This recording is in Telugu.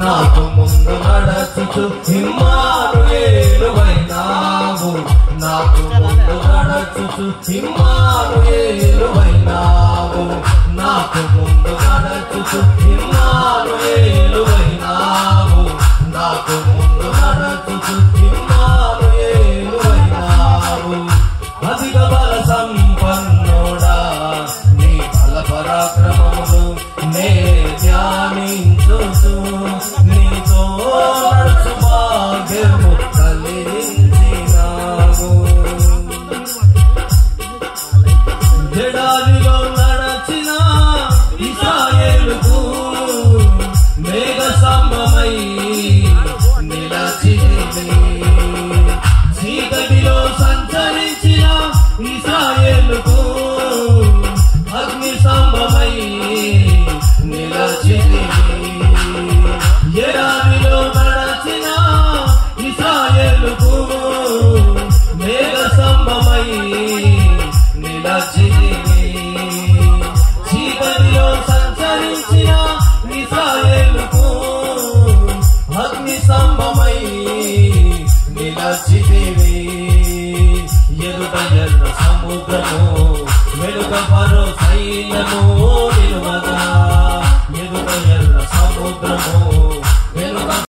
నాకు ముందు నడచుచు ఇమ్మానుయేలువైనావు, నాకు ముందు నడచుచు ఇమ్మానుయేలువైనావు, నాకు ముందు నడచుచు ఇమ్మానుయేలువైనావు, నాకు ముందు నడచుచు ఇమ్మానుయేలువైనావు. అధిక బల సంపన్నుడా నీ బల పరాక్రమములు నే ధ్యానించుచు నీతో నడుచు భాగ్యము కలిగించినావు. జడాలిలో నడచిన ఇశ్రాయేలుకు మేఘ స్తంభమై నిలచితివి, చీకటిలో సంచరించిన ఇశ్రాయేలుకు అగ్ని స్తంభమై నిలచితివి.